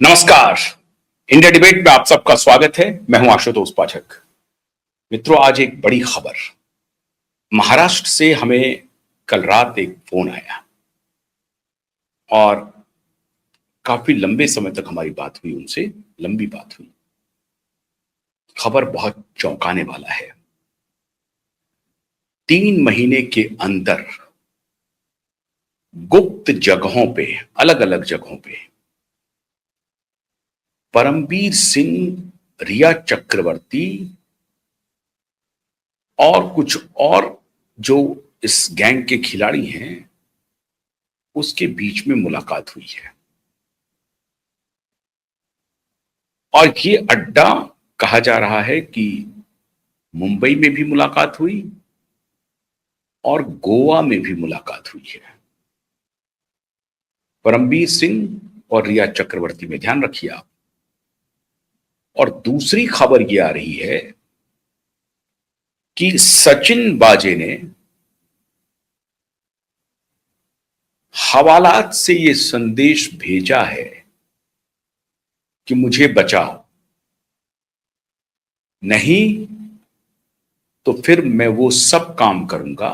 नमस्कार। India debate में आप सबका स्वागत है। मैं हूं आशुतोष पाठक। मित्रों, आज एक बड़ी खबर। महाराष्ट्र से हमें कल रात एक फोन आया और काफी लंबे समय तक हमारी बात हुई उनसे, लंबी बात हुई। खबर बहुत चौंकाने वाला है। 3 महीने के अंदर गुप्त जगहों पे, अलग अलग जगहों पे परमबीर सिंह, रिया चक्रवर्ती और कुछ और जो इस गैंग के खिलाड़ी हैं, उसके बीच में मुलाकात हुई है। और ये अड्डा कहा जा रहा है कि मुंबई में भी मुलाकात हुई और गोवा में भी मुलाकात हुई है। परमबीर सिंह और रिया चक्रवर्ती में ध्यान रखिए आप। और दूसरी खबर यह आ रही है कि सचिन बाजे ने हवालात से यह संदेश भेजा है कि मुझे बचाओ, नहीं तो फिर मैं वो सब काम करूंगा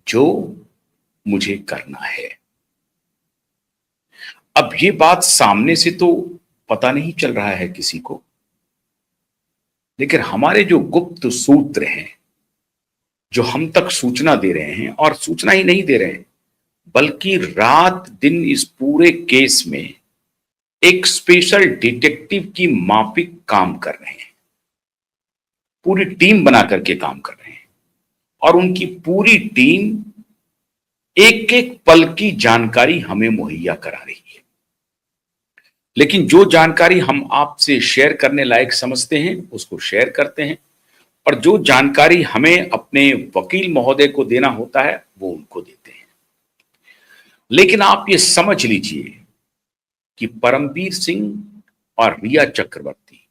जो मुझे करना है। अब ये बात सामने से तो पता नहीं चल रहा है किसी को, लेकिन हमारे जो गुप्त सूत्र हैं, जो हम तक सूचना दे रहे हैं, और सूचना ही नहीं दे रहे हैं बल्कि रात दिन इस पूरे केस में एक स्पेशल डिटेक्टिव की माफिक काम कर रहे हैं, पूरी टीम बना करके काम कर रहे हैं। और उनकी पूरी टीम एक एक पल की जानकारी हमें मुहैया करा रही है। लेकिन जो जानकारी हम आपसे शेयर करने लायक समझते हैं उसको शेयर करते हैं, और जो जानकारी हमें अपने वकील महोदय को देना होता है वो उनको देते हैं। लेकिन आप ये समझ लीजिए कि परमबीर सिंह और रिया चक्रवर्ती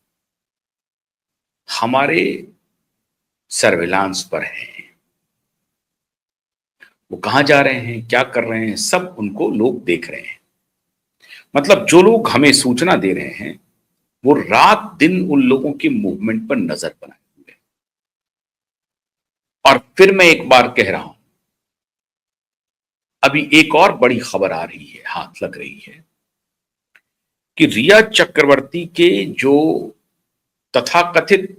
हमारे सर्विलांस पर हैं। वो कहां जा रहे हैं, क्या कर रहे हैं, सब उनको लोग देख रहे हैं। मतलब जो लोग हमें सूचना दे रहे हैं वो रात दिन उन लोगों के मूवमेंट पर नजर बनाए हुए हैं। और फिर मैं एक बार कह रहा हूं, अभी एक और बड़ी खबर आ रही है, हाथ लग रही है कि रिया चक्रवर्ती के जो तथाकथित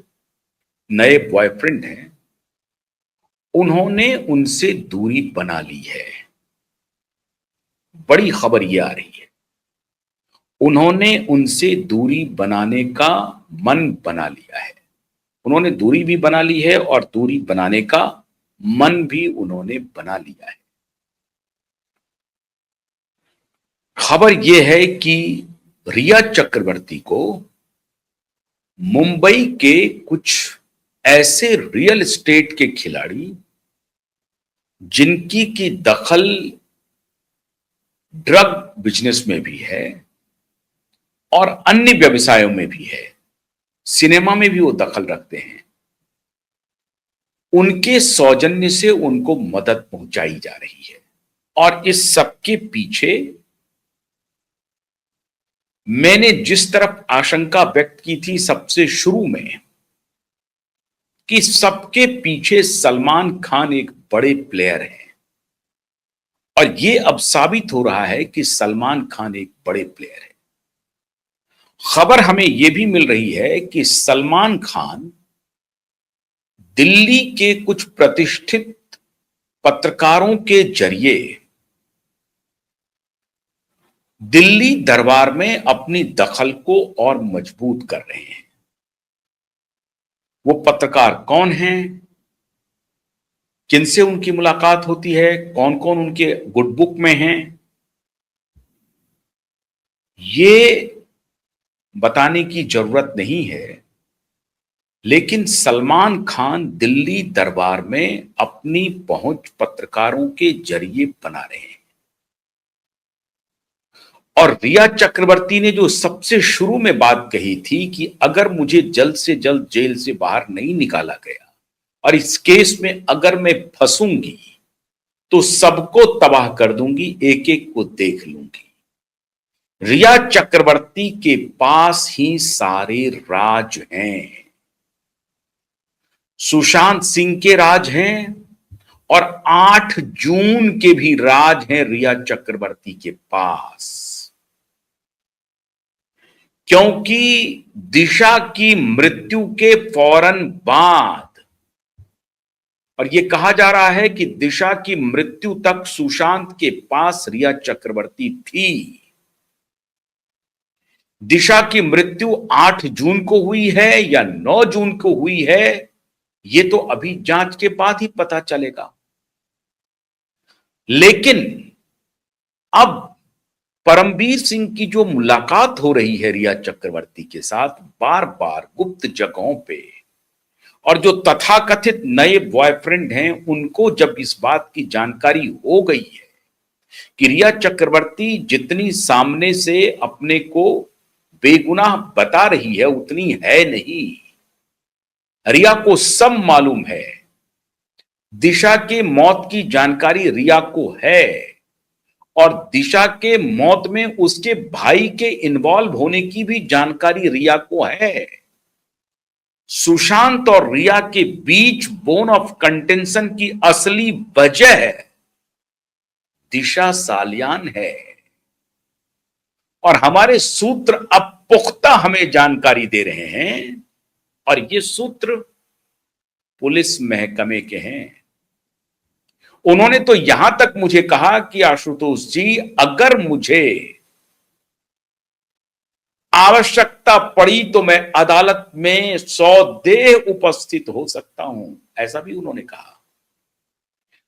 नए बॉयफ्रेंड हैं, उन्होंने उनसे दूरी बना ली है। बड़ी खबर यह आ रही है, उन्होंने उनसे दूरी बनाने का मन बना लिया है। उन्होंने दूरी भी बना ली है और दूरी बनाने का मन भी उन्होंने बना लिया है। खबर यह है कि रिया चक्रवर्ती को मुंबई के कुछ ऐसे रियल एस्टेट के खिलाड़ी, जिनकी की दखल ड्रग बिजनेस में भी है और अन्य व्यवसायों में भी है, सिनेमा में भी वो दखल रखते हैं, उनके सौजन्य से उनको मदद पहुंचाई जा रही है। और इस सबके पीछे मैंने जिस तरफ आशंका व्यक्त की थी सबसे शुरू में कि सबके पीछे सलमान खान एक बड़े प्लेयर हैं, और यह अब साबित हो रहा है कि सलमान खान एक बड़े प्लेयर है। खबर हमें यह भी मिल रही है कि सलमान खान दिल्ली के कुछ प्रतिष्ठित पत्रकारों के जरिए दिल्ली दरबार में अपनी दखल को और मजबूत कर रहे हैं। वो पत्रकार कौन हैं, किनसे उनकी मुलाकात होती है, कौन कौन उनके गुड बुक में हैं, ये बताने की जरूरत नहीं है। लेकिन सलमान खान दिल्ली दरबार में अपनी पहुंच पत्रकारों के जरिए बना रहे हैं। और रिया चक्रवर्ती ने जो सबसे शुरू में बात कही थी कि अगर मुझे जल्द से जल्द जेल से बाहर नहीं निकाला गया और इस केस में अगर मैं फंसूंगी तो सबको तबाह कर दूंगी, एक एक को देख लूंगी। रिया चक्रवर्ती के पास ही सारे राज हैं। सुशांत सिंह के राज हैं और 8 जून के भी राज हैं रिया चक्रवर्ती के पास। क्योंकि दिशा की मृत्यु के फौरन बाद, और यह कहा जा रहा है कि दिशा की मृत्यु तक सुशांत के पास रिया चक्रवर्ती थी। दिशा की मृत्यु 8 जून को हुई है या 9 जून को हुई है, यह तो अभी जांच के बाद ही पता चलेगा। लेकिन अब परमवीर सिंह की जो मुलाकात हो रही है रिया चक्रवर्ती के साथ बार बार गुप्त जगहों पे, और जो तथाकथित नए बॉयफ्रेंड हैं उनको जब इस बात की जानकारी हो गई है कि रिया चक्रवर्ती जितनी सामने से अपने को बेगुनाह बता रही है उतनी है नहीं। रिया को सब मालूम है। दिशा के मौत की जानकारी रिया को है और दिशा के मौत में उसके भाई के इन्वॉल्व होने की भी जानकारी रिया को है। सुशांत और रिया के बीच बोन ऑफ कंटेंशन की असली वजह दिशा सालियान है और हमारे सूत्र अब पुख्ता हमें जानकारी दे रहे हैं और ये सूत्र पुलिस महकमे के हैं। उन्होंने तो यहां तक मुझे कहा कि आशुतोष जी, अगर मुझे आवश्यकता पड़ी तो मैं अदालत में 100 देह उपस्थित हो सकता हूं, ऐसा भी उन्होंने कहा।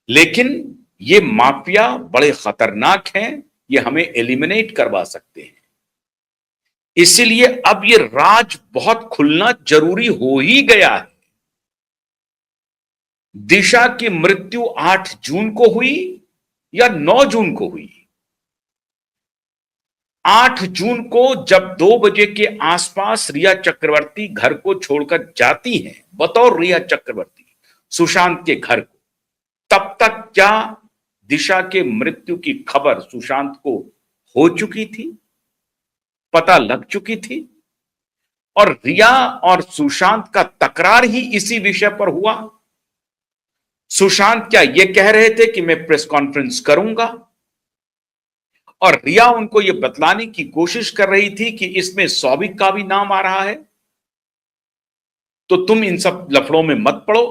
लेकिन ये माफिया बड़े खतरनाक हैं, ये हमें एलिमिनेट करवा सकते हैं। इसीलिए अब ये राज बहुत खुलना जरूरी हो ही गया है। दिशा की मृत्यु 8 जून को हुई या 9 जून को हुई? 8 जून को जब 2 बजे के आसपास रिया चक्रवर्ती घर को छोड़कर जाती हैं बतौर रिया चक्रवर्ती सुशांत के घर को, तब तक क्या दिशा के मृत्यु की खबर सुशांत को हो चुकी थी, पता लग चुकी थी? और रिया और सुशांत का तकरार ही इसी विषय पर हुआ। सुशांत क्या यह कह रहे थे कि मैं प्रेस कॉन्फ्रेंस करूंगा और रिया उनको यह बतलाने की कोशिश कर रही थी कि इसमें सौभिक का भी नाम आ रहा है, तो तुम इन सब लफड़ों में मत पड़ो।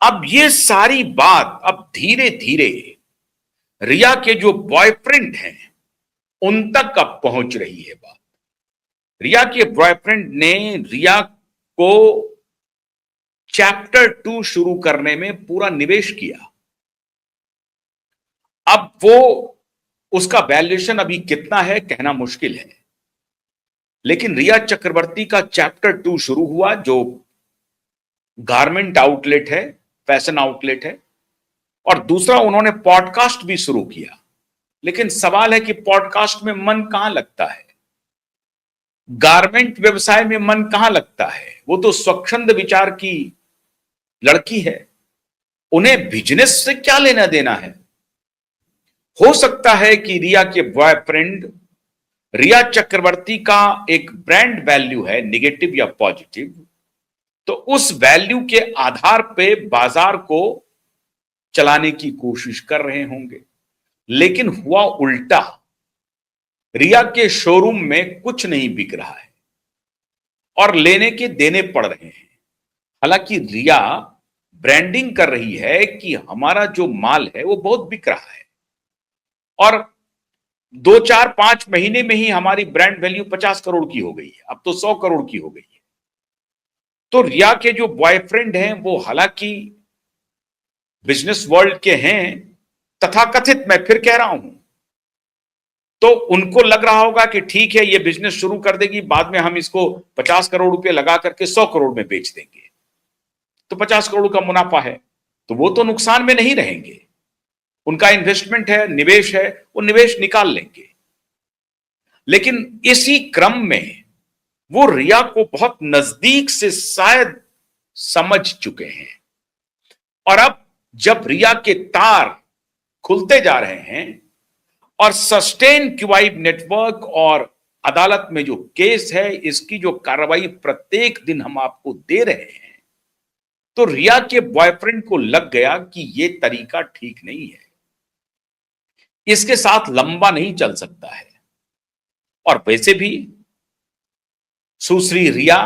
अब ये सारी बात अब धीरे धीरे रिया के जो बॉयफ्रेंड हैं उन तक अब पहुंच रही है बात। रिया के बॉयफ्रेंड ने रिया को चैप्टर 2 शुरू करने में पूरा निवेश किया। अब वो उसका वैल्यूएशन अभी कितना है कहना मुश्किल है, लेकिन रिया चक्रवर्ती का चैप्टर 2 शुरू हुआ जो गारमेंट आउटलेट है, फैशन आउटलेट है, और दूसरा उन्होंने पॉडकास्ट भी शुरू किया। लेकिन सवाल है कि पॉडकास्ट में मन कहां लगता है, गारमेंट व्यवसाय में मन कहां लगता है? वो तो स्वच्छंद विचार की लड़की है, उन्हें बिजनेस से क्या लेना देना है? हो सकता है कि रिया के बॉयफ्रेंड रिया चक्रवर्ती का एक ब्रांड वैल्यू है, नेगेटिव या पॉजिटिव, तो उस वैल्यू के आधार पे बाजार को चलाने की कोशिश कर रहे होंगे। लेकिन हुआ उल्टा, रिया के शोरूम में कुछ नहीं बिक रहा है और लेने के देने पड़ रहे हैं। हालांकि रिया ब्रांडिंग कर रही है कि हमारा जो माल है वो बहुत बिक रहा है और 2-4-5 महीने में ही हमारी ब्रांड वैल्यू 50 करोड़ की हो गई है, अब तो 100 करोड़ की हो गई है। तो रिया के जो बॉयफ्रेंड हैं वो हालांकि बिजनेस वर्ल्ड के हैं, तथाकथित, मैं फिर कह रहा हूं, तो उनको लग रहा होगा कि ठीक है ये बिजनेस शुरू कर देगी, बाद में हम इसको 50 करोड़ रुपए लगा करके 100 करोड़ में बेच देंगे, तो 50 करोड़ का मुनाफा है, तो वो तो नुकसान में नहीं रहेंगे। उनका इन्वेस्टमेंट है, निवेश है, वो निवेश निकाल लेंगे। लेकिन इसी क्रम में वो रिया को बहुत नजदीक से शायद समझ चुके हैं और अब जब रिया के तार खुलते जा रहे हैं और सस्टेन क्वाइब नेटवर्क और अदालत में जो केस है, इसकी जो कार्रवाई प्रत्येक दिन हम आपको दे रहे हैं, तो रिया के बॉयफ्रेंड को लग गया कि यह तरीका ठीक नहीं है, इसके साथ लंबा नहीं चल सकता है। और वैसे भी सुश्री रिया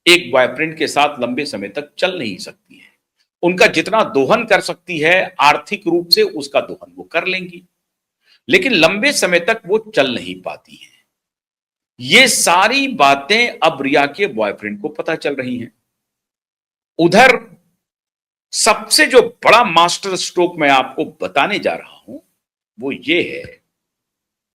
एक बॉयफ्रेंड के साथ लंबे समय तक चल नहीं सकती है। उनका जितना दोहन कर सकती है आर्थिक रूप से, उसका दोहन वो कर लेंगी, लेकिन लंबे समय तक वो चल नहीं पाती है। ये सारी बातें अब रिया के बॉयफ्रेंड को पता चल रही हैं। उधर सबसे जो बड़ा मास्टर स्ट्रोक मैं आपको बताने जा रहा हूं वो ये है